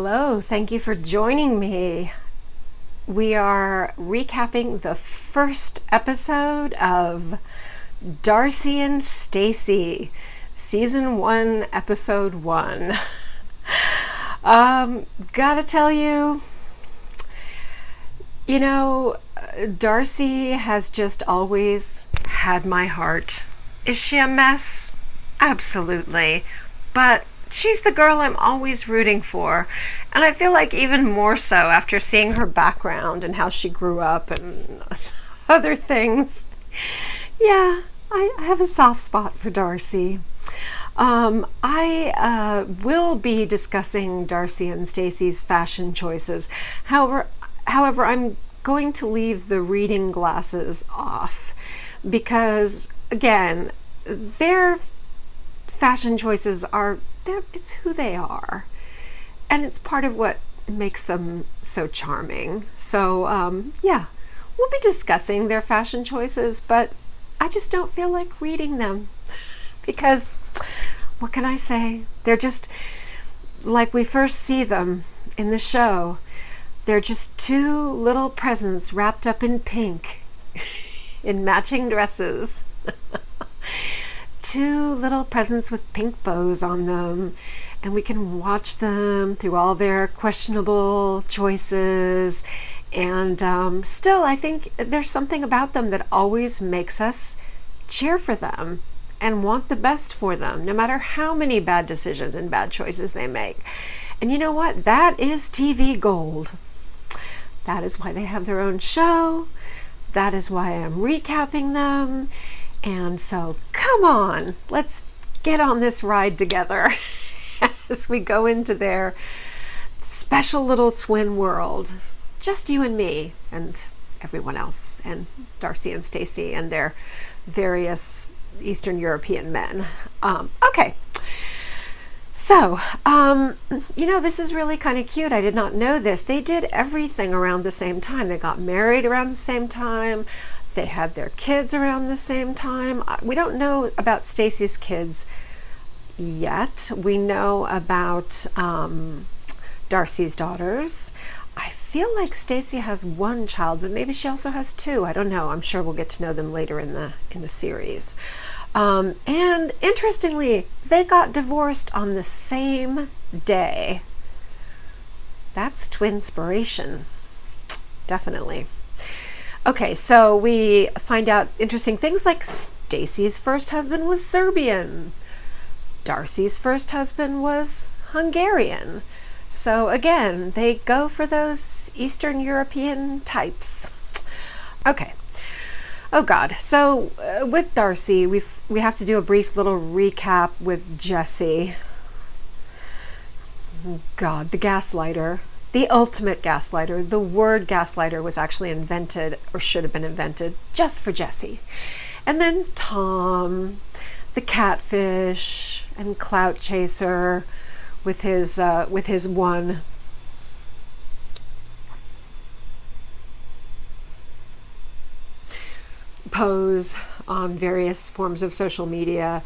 Hello, thank you for joining me. We are recapping the first episode of Darcey and Stacey, Season 1, Episode 1. Gotta tell you, Darcey has just always had my heart. Is she a mess? Absolutely. But she's the girl I'm always rooting for. And I feel like even more so after seeing her background and how she grew up and other things. Yeah, I have a soft spot for Darcey. I will be discussing Darcey and Stacey's fashion choices. However, I'm going to leave the reading glasses off because, again, their fashion choices it's who they are, and it's part of what makes them so charming. So yeah, we'll be discussing their fashion choices, but I just don't feel like reading them because, what can I say, they're just like we first see them in the show. They're just two little presents wrapped up in pink in matching dresses. Two little presents with pink bows on them, and we can watch them through all their questionable choices, and still I think there's something about them that always makes us cheer for them and want the best for them, no matter how many bad decisions and bad choices they make. And you know what? That is TV gold. That is why they have their own show. That is why I'm recapping them. And so, come on, let's get on this ride together as we go into their special little twin world. Just you and me and everyone else, and Darcey and Stacey and their various Eastern European men. Okay. So, this is really kind of cute. I did not know this. They did everything around the same time. They got married around the same time. They had their kids around the same time. We don't know about Stacey's kids yet. We know about Darcey's daughters. I feel like Stacey has one child, but maybe she also has two. I don't know. I'm sure we'll get to know them later in the series. And interestingly, they got divorced on the same day. That's twinspiration. Definitely. Okay, so we find out interesting things like Stacey's first husband was Serbian. Darcey's first husband was Hungarian. So again, they go for those Eastern European types. Okay. Oh God. So with Darcey, we have to do a brief little recap with Jesse. God, the gaslighter. The ultimate gaslighter. The word gaslighter was actually invented, or should have been invented, just for Jesse. And then Tom, the catfish and clout chaser, with his one pose on various forms of social media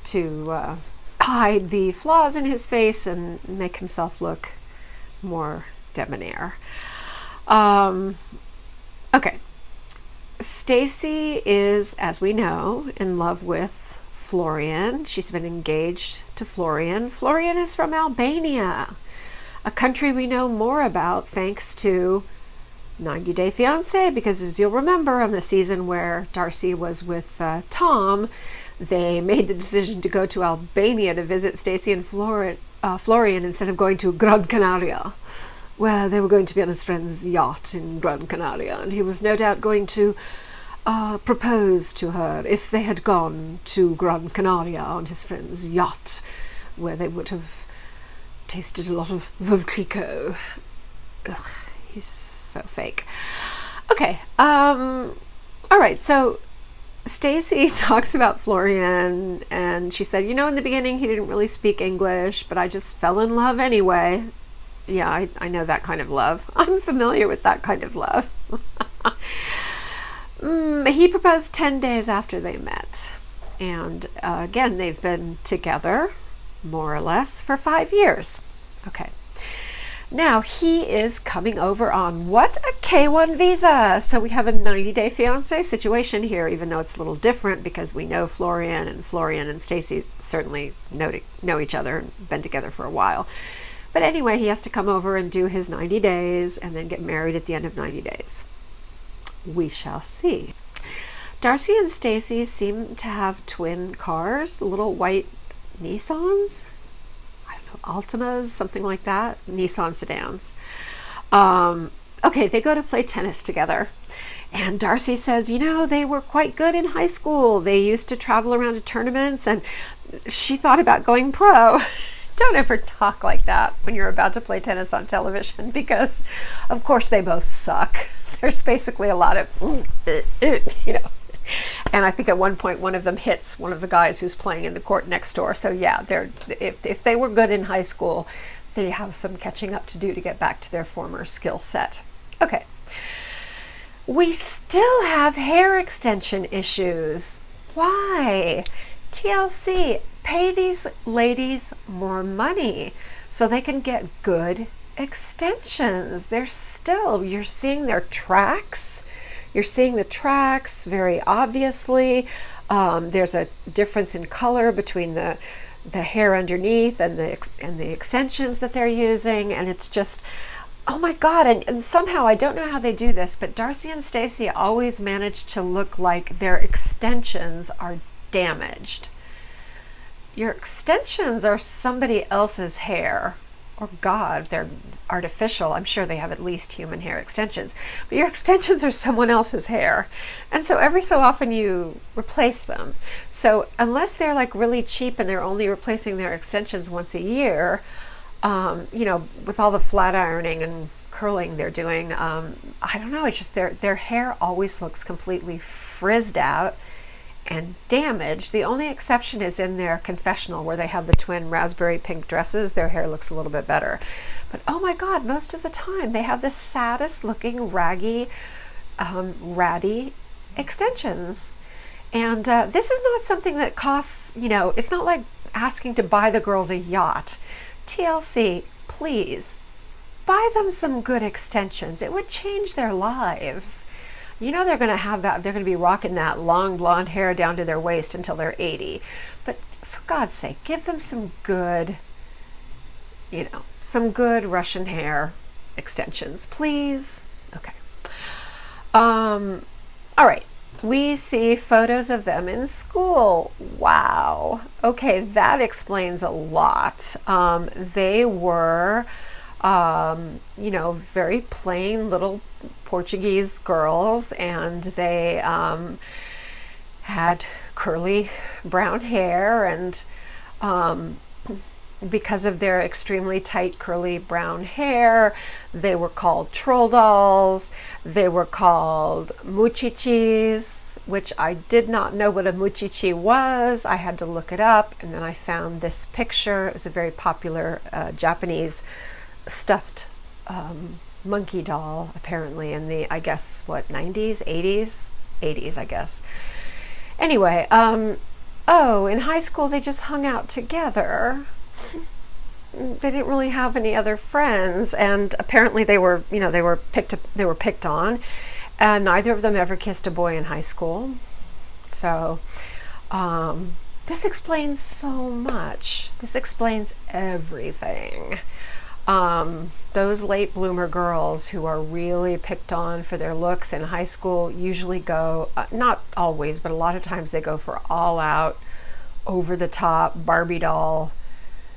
to hide the flaws in his face and make himself look more debonair. Okay. Stacey is, as we know, in love with Florian. She's been engaged to Florian. Florian is from Albania, a country we know more about thanks to 90 Day Fiance, because as you'll remember on the season where Darcey was with Tom, they made the decision to go to Albania to visit Stacey and Florian instead of going to Gran Canaria, where they were going to be on his friend's yacht in Gran Canaria, and he was no doubt going to propose to her if they had gone to Gran Canaria on his friend's yacht, where they would have tasted a lot of Veuve Clicquot. Ugh, he's so fake. Okay, all right, so Stacey talks about Florian, and she said, in the beginning he didn't really speak English, but I just fell in love anyway. Yeah, I know that kind of love. I'm familiar with that kind of love. He proposed 10 days after they met. And again, they've been together, more or less, for 5 years. Okay. Now he is coming over on what? A K1 visa. So we have a 90-day fiance situation here, even though it's a little different because we know Florian and Stacey certainly know each other and been together for a while. But anyway, he has to come over and do his 90 days and then get married at the end of 90 days. We shall see. Darcey and Stacey seem to have twin cars, little white Nissans. Altimas, something like that, Nissan sedans. Okay, they go to play tennis together. And Darcey says, you know, they were quite good in high school. They used to travel around to tournaments and she thought about going pro. Don't ever talk like that when you're about to play tennis on television because, of course, they both suck. There's basically a lot of, you know. And I think at one point one of them hits one of the guys who's playing in the court next door. So yeah, if they were good in high school, they have some catching up to do to get back to their former skill set. Okay. We still have hair extension issues. Why? TLC, pay these ladies more money so they can get good extensions. They're still, you're seeing their tracks. You're seeing the tracks very obviously. There's a difference in color between the hair underneath and the extensions that they're using, and it's just, oh my God! And somehow I don't know how they do this, but Darcey and Stacey always manage to look like their extensions are damaged. Your extensions are somebody else's hair. Or God, they're artificial. I'm sure they have at least human hair extensions, but your extensions are someone else's hair. And so every so often you replace them. So unless they're like really cheap and they're only replacing their extensions once a year, you know, with all the flat ironing and curling they're doing, I don't know, it's just their hair always looks completely frizzed out and damaged. The only exception is in their confessional where they have the twin raspberry pink dresses. Their hair looks a little bit better. But oh my God, most of the time they have the saddest looking raggy, ratty extensions. And this is not something that costs, you know, it's not like asking to buy the girls a yacht. TLC, please, buy them some good extensions. It would change their lives. You know they're going to have that, they're going to be rocking that long blonde hair down to their waist until they're 80. But for God's sake, give them some good, you know, some good Russian hair extensions, please. Okay. All right. We see photos of them in school. Wow. Okay, that explains a lot. They were, you know, very plain little Portuguese girls, and they had curly brown hair, and because of their extremely tight curly brown hair, they were called troll dolls. They were called muchichis, which I did not know what a muchichi was. I had to look it up, and then I found this picture. It was a very popular Japanese stuffed monkey doll, apparently in the, I guess, what, 90s, 80s, I guess. Anyway, oh, in high school they just hung out together. They didn't really have any other friends, and apparently they were, you know, they were picked on, and neither of them ever kissed a boy in high school. So this explains so much. This explains everything. Those late bloomer girls who are really picked on for their looks in high school usually go, not always, but a lot of times they go for all out, over the top Barbie doll.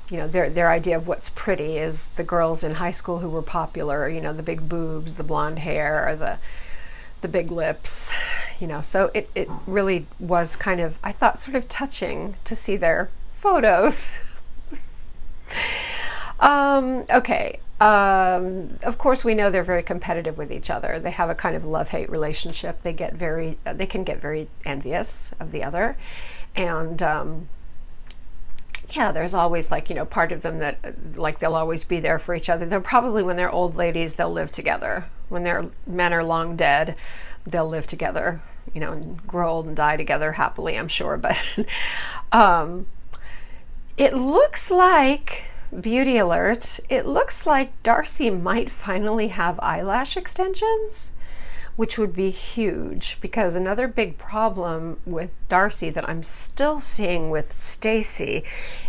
You know, their idea of what's pretty is the girls in high school who were popular, you know, the big boobs, the blonde hair, the big lips, you know. So it really was kind of, I thought, sort of touching to see their photos. Okay. Of course, we know they're very competitive with each other. They have a kind of love-hate relationship. They can get very envious of the other, and yeah, there's always, like, you know, part of them that, like, they'll always be there for each other. They'll probably, when they're old ladies, they'll live together. When their men are long dead, they'll live together, you know, and grow old and die together happily, I'm sure. But it looks like beauty alert, it looks like Darcey might finally have eyelash extensions, which would be huge, because another big problem with Darcey that I'm still seeing with Stacey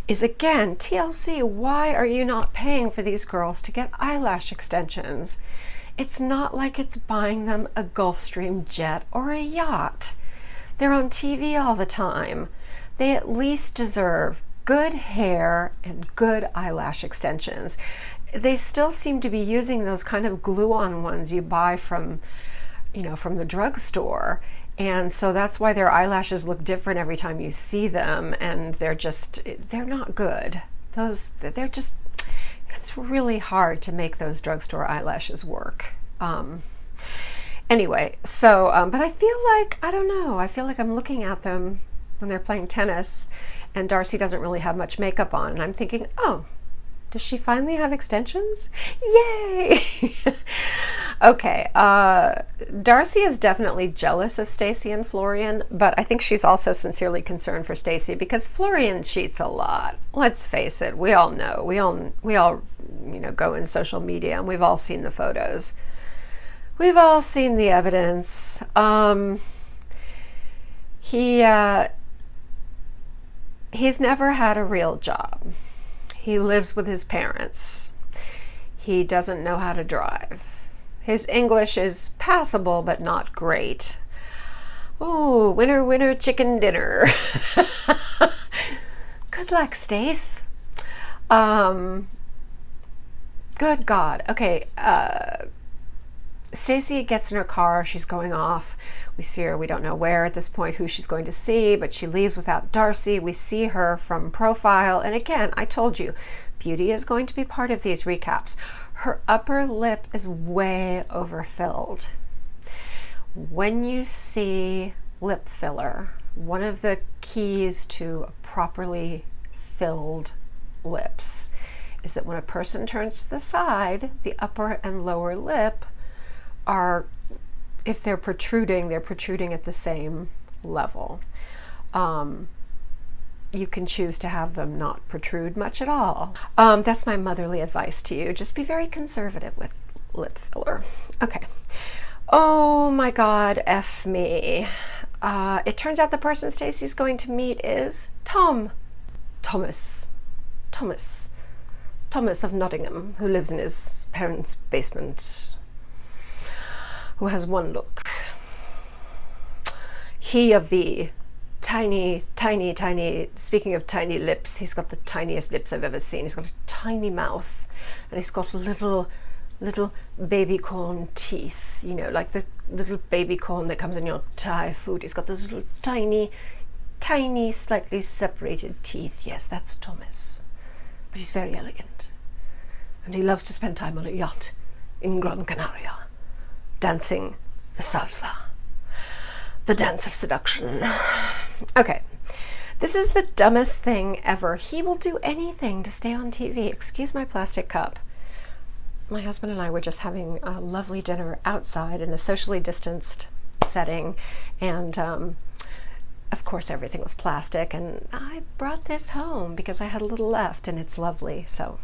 is, again, TLC, why are you not paying for these girls to get eyelash extensions? It's not like it's buying them a Gulfstream jet or a yacht. They're on TV all the time. They at least deserve good hair and good eyelash extensions. They still seem to be using those kind of glue-on ones you buy from, you know, from the drugstore. And so that's why their eyelashes look different every time you see them, and they're not good. It's really hard to make those drugstore eyelashes work. Anyway, so, but I feel like, I don't know, I feel like I'm looking at them when they're playing tennis, and Darcey doesn't really have much makeup on, and I'm thinking, oh, does she finally have extensions? Yay! Okay, Darcey is definitely jealous of Stacey and Florian, but I think she's also sincerely concerned for Stacey, because Florian cheats a lot. Let's face it, we all know. We all you know, go in social media, and we've all seen the photos. We've all seen the evidence. He's never had a real job. He lives with his parents. He doesn't know how to drive. His English is passable, but not great. Ooh, winner, winner, chicken dinner. Good luck, Stace. Good God. Okay, Stacey gets in her car, she's going off. We see her, we don't know where at this point, who she's going to see, but she leaves without Darcey. We see her from profile, and again, I told you, beauty is going to be part of these recaps. Her upper lip is way overfilled. When you see lip filler, one of the keys to properly filled lips is that when a person turns to the side, the upper and lower lip are, if they're protruding at the same level. You can choose to have them not protrude much at all. That's my motherly advice to you. Just be very conservative with lip filler. Okay. Oh my God, F me. It turns out the person Stacey's going to meet is Thomas of Nottingham, who lives in his parents' basement, who has one look. He of the tiny, speaking of tiny lips, he's got the tiniest lips I've ever seen. He's got a tiny mouth, and he's got little baby corn teeth, you know, like the little baby corn that comes in your Thai food. He's got those little tiny, slightly separated teeth. Yes, that's Thomas. But he's very elegant. And he loves to spend time on a yacht in Gran Canaria, dancing salsa, the dance of seduction. Okay, this is the dumbest thing ever. He will do anything to stay on TV. Excuse my plastic cup. My husband and I were just having a lovely dinner outside in a socially distanced setting, and of course everything was plastic, and I brought this home because I had a little left, and it's lovely. So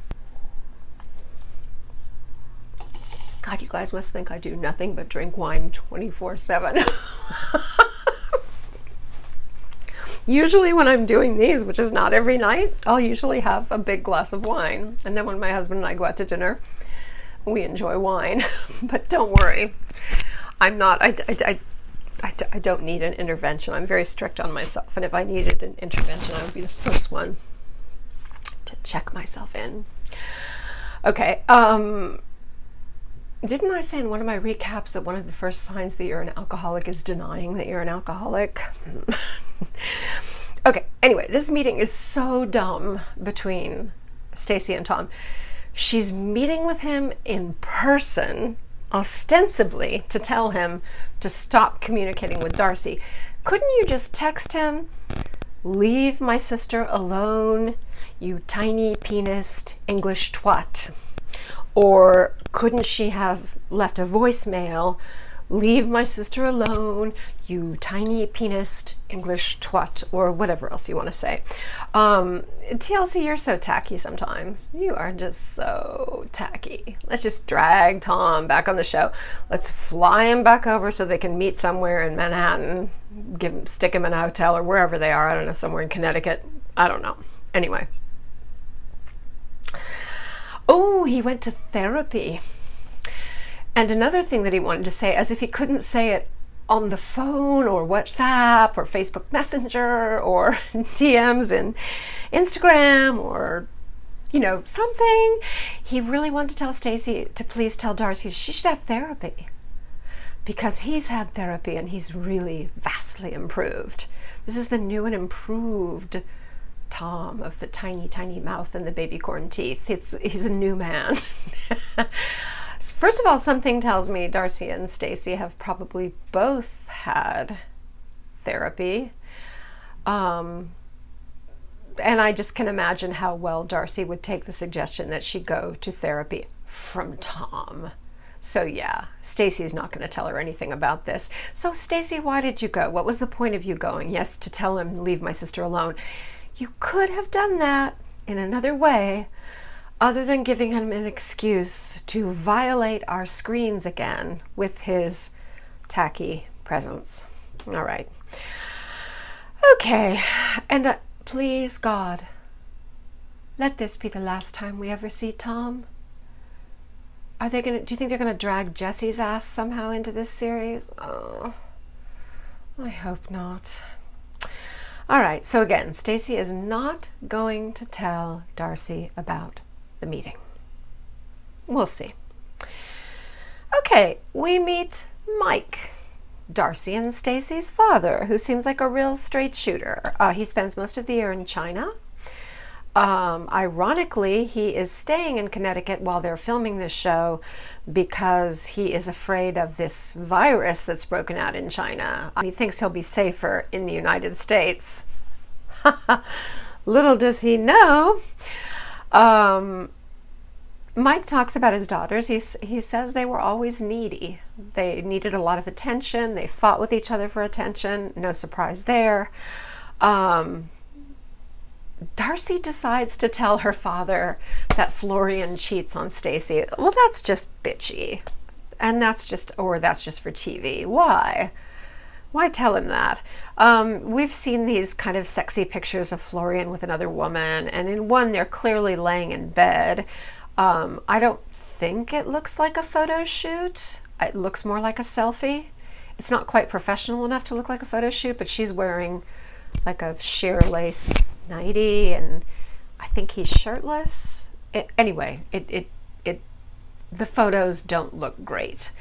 God, you guys must think I do nothing but drink wine 24/7. Usually when I'm doing these, which is not every night, I'll usually have a big glass of wine, and then when my husband and I go out to dinner, we enjoy wine. But don't worry, I'm not, I don't need an intervention. I'm very strict on myself, and if I needed an intervention, I would be the first one to check myself in. Okay, didn't I say in one of my recaps that one of the first signs that you're an alcoholic is denying that you're an alcoholic? Okay, anyway, this meeting is so dumb between Stacey and Tom. She's meeting with him in person, ostensibly to tell him to stop communicating with Darcey. Couldn't you just text him, "Leave my sister alone, you tiny penised English twat"? Or couldn't she have left a voicemail, Leave my sister alone, you tiny penis English twat, or whatever else you want to say. TLC, you're so tacky sometimes. You are just so tacky. Let's just drag Tom back on the show. Let's fly him back over so they can meet somewhere in Manhattan. Stick him in a hotel or wherever they are. I don't know, somewhere in Connecticut. I don't know. Anyway. Oh, he went to therapy. And another thing that he wanted to say, as if he couldn't say it on the phone or WhatsApp or Facebook Messenger or DMs and Instagram or, you know, something. He really wanted to tell Stacey to please tell Darcey she should have therapy, because he's had therapy and he's really vastly improved. This is the new and improved Tom of the tiny, tiny mouth and the baby corn teeth. He's a new man. First of all, something tells me Darcey and Stacey have probably both had therapy. And I just can imagine how well Darcey would take the suggestion that she go to therapy from Tom. So yeah, Stacey's not going to tell her anything about this. So Stacey, why did you go? What was the point of you going? Yes, to tell him, leave my sister alone. You could have done that in another way, other than giving him an excuse to violate our screens again with his tacky presence. All right. Okay. And please, God, let this be the last time we ever see Tom. Do you think they're going to drag Jesse's ass somehow into this series? Oh, I hope not. All right. So again, Stacey is not going to tell Darcey about the meeting. We'll see. Okay, we meet Mike, Darcey and Stacey's father, who seems like a real straight shooter. He spends most of the year in China. Ironically, he is staying in Connecticut while they're filming this show because he is afraid of this virus that's broken out in China. He thinks he'll be safer in the United States. Little does he know. Mike talks about his daughters. He says they were always needy. They needed a lot of attention. They fought with each other for attention. No surprise there. Darcey decides to tell her father that Florian cheats on Stacey. Well, that's just bitchy. And that's just for TV. Why? Why tell him that? We've seen these kind of sexy pictures of Florian with another woman, and in one they're clearly laying in bed. I don't think it looks like a photo shoot. It looks more like a selfie. It's not quite professional enough to look like a photo shoot, but she's wearing like a sheer lace nightie, and I think he's shirtless. Anyway, the photos don't look great.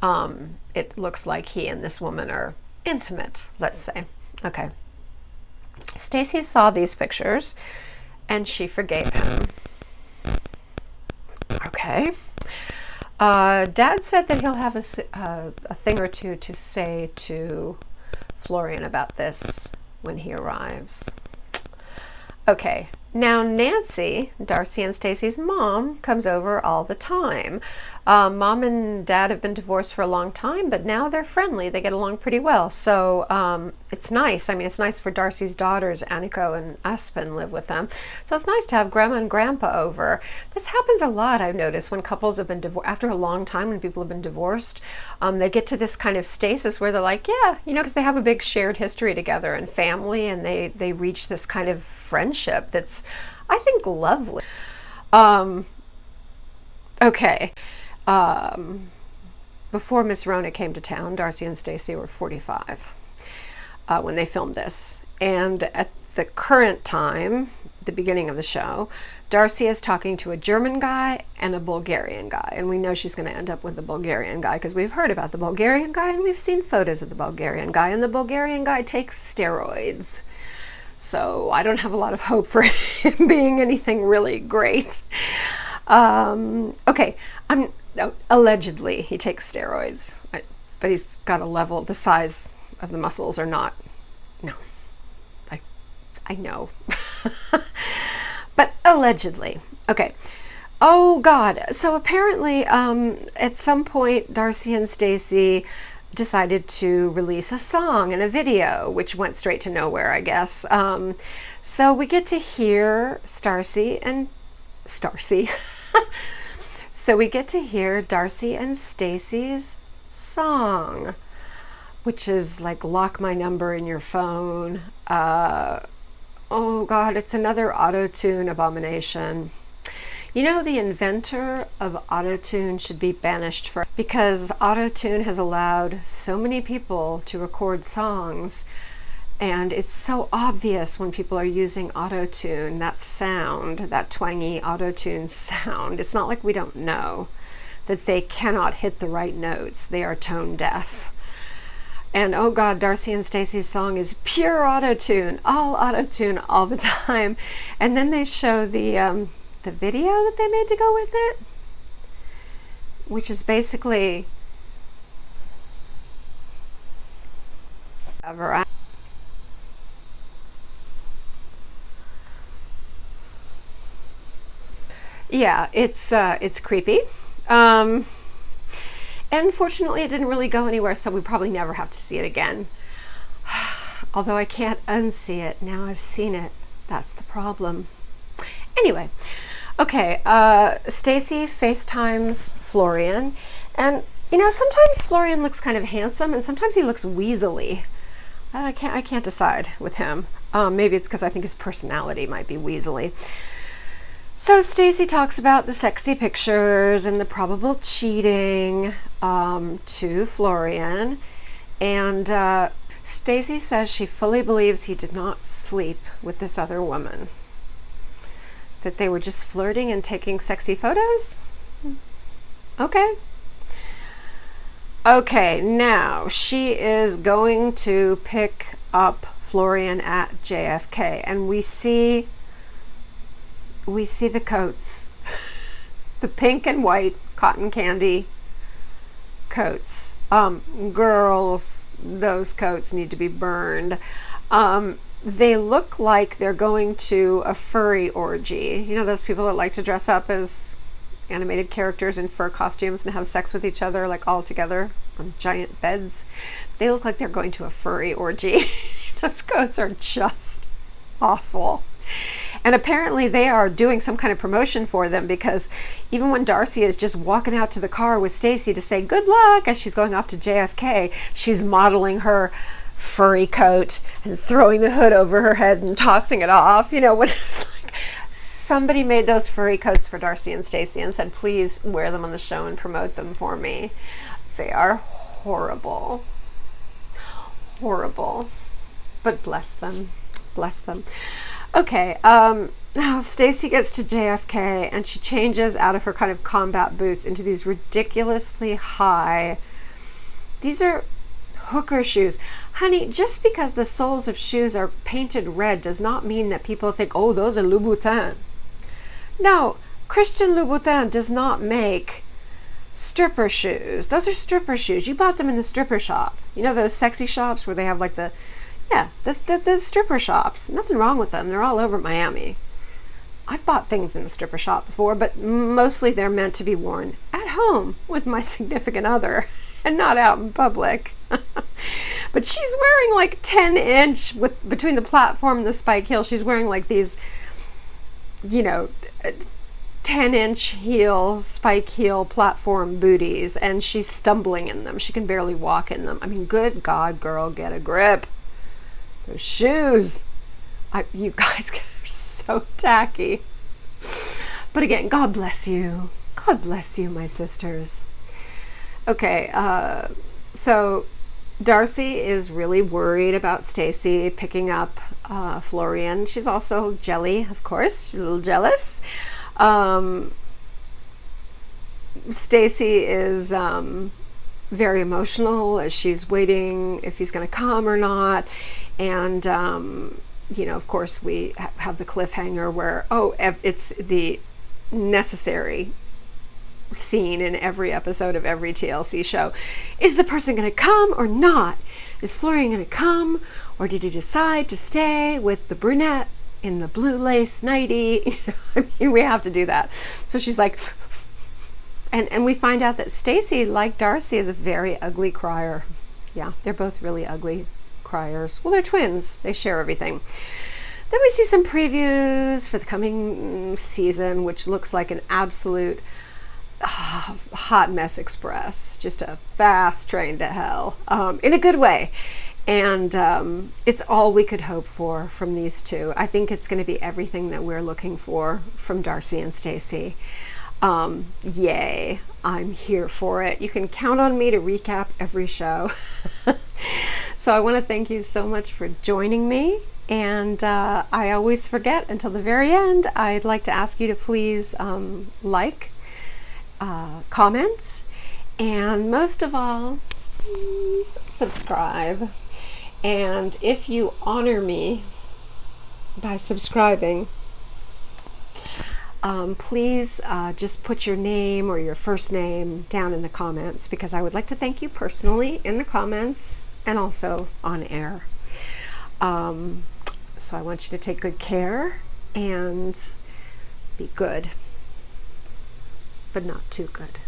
It looks like he and this woman are intimate, let's say. Okay. Stacey saw these pictures and she forgave him. Okay. Dad said that he'll have a thing or two to say to Florian about this when he arrives. Okay. Now Nancy, Darcey and Stacey's mom, comes over all the time. Mom and Dad have been divorced for a long time, but now they're friendly. They get along pretty well. So it's nice. I mean, it's nice for Darcey's daughters, Anniko and Aspen, live with them. So it's nice to have Grandma and Grandpa over. This happens a lot, I've noticed, when couples have been divorced. After a long time, when people have been divorced, they get to this kind of stasis where they're like, yeah, you know, because they have a big shared history together and family, and they reach this kind of friendship that's, I think, lovely. Okay. Before Miss Rona came to town, Darcey and Stacey were 45 when they filmed this. And at the current time, the beginning of the show, Darcey is talking to a German guy and a Bulgarian guy. And we know she's going to end up with the Bulgarian guy because we've heard about the Bulgarian guy and we've seen photos of the Bulgarian guy. And the Bulgarian guy takes steroids. So I don't have a lot of hope for him being anything really great. Okay, allegedly he takes steroids, but he's got a level, the size of the muscles are not, no, I know, but allegedly. Okay. Oh God. So apparently, at some point, Darcey and Stacey decided to release a song and a video, which went straight to nowhere, I guess. So we get to hear Darcey and Stacey's song, which is like Lock My Number in Your Phone. Oh God, it's another auto-tune abomination. You know, the inventor of auto-tune should be banished because auto-tune has allowed so many people to record songs, and it's so obvious when people are using auto-tune, that sound, that twangy auto-tune sound. It's not like we don't know that they cannot hit the right notes. They are tone deaf. And oh God, Darcey and Stacey's song is pure auto-tune all the time. And then they show the video that they made to go with it, which is basically yeah, it's creepy. And fortunately it didn't really go anywhere, so we probably never have to see it again. Although I can't unsee it. Now I've seen it. That's the problem. Anyway, okay, Stacey FaceTimes Florian, and you know, sometimes Florian looks kind of handsome and sometimes he looks weaselly. I can't decide with him. Maybe it's because I think his personality might be weaselly. So Stacey talks about the sexy pictures and the probable cheating to Florian, and Stacey says she fully believes he did not sleep with this other woman, that they were just flirting and taking sexy photos. Okay, now she is going to pick up Florian at JFK, and we see the coats, the pink and white cotton candy coats. Girls, those coats need to be burned. They look like they're going to a furry orgy. You know, those people that like to dress up as animated characters in fur costumes and have sex with each other, like all together on giant beds. They look like they're going to a furry orgy. Those coats are just awful. And apparently they are doing some kind of promotion for them, because even when Darcey is just walking out to the car with Stacey to say good luck as she's going off to JFK, she's modeling her furry coat and throwing the hood over her head and tossing it off. You know, when it's like somebody made those furry coats for Darcey and Stacey and said, please wear them on the show and promote them for me. They are horrible. Horrible. But bless them. Bless them. Okay, now Stacey gets to JFK and she changes out of her kind of combat boots into these ridiculously high, these are hooker shoes. Honey, just because the soles of shoes are painted red does not mean that people think, oh, those are Louboutin. No, Christian Louboutin does not make stripper shoes. Those are stripper shoes. You bought them in the stripper shop. You know those sexy shops where they have like the stripper shops. Nothing wrong with them. They're all over Miami. I've bought things in the stripper shop before, but mostly they're meant to be worn at home with my significant other and not out in public. But she's wearing like 10-inch between the platform and the spike heel. She's wearing like these, you know, 10-inch heel, spike heel platform booties, and she's stumbling in them. She can barely walk in them. I mean, good God, girl, get a grip. Those shoes, you guys are so tacky. But again, God bless you. God bless you, my sisters. Okay, so Darcey is really worried about Stacey picking up Florian. She's also jelly, of course. She's a little jealous. Stacey is very emotional as she's waiting if he's going to come or not. And, you know, of course, we have the cliffhanger where, oh, it's the necessary scene in every episode of every TLC show. Is the person going to come or not? Is Florian going to come, or did he decide to stay with the brunette in the blue lace nightie? I mean, we have to do that. So she's like, and we find out that Stacey, like Darcey, is a very ugly crier. Yeah, they're both really ugly criers. Well, they're twins. They share everything. Then we see some previews for the coming season, which looks like an absolute hot mess express. Just a fast train to hell, in a good way. And it's all we could hope for from these two. I think it's going to be everything that we're looking for from Darcey and Stacey. Yay, I'm here for it. You can count on me to recap every show. So I want to thank you so much for joining me. And I always forget until the very end. I'd like to ask you to please like, comment, and most of all, please subscribe. And if you honor me by subscribing, please just put your name or your first name down in the comments, because I would like to thank you personally in the comments and also on air. So I want you to take good care and be good, but not too good.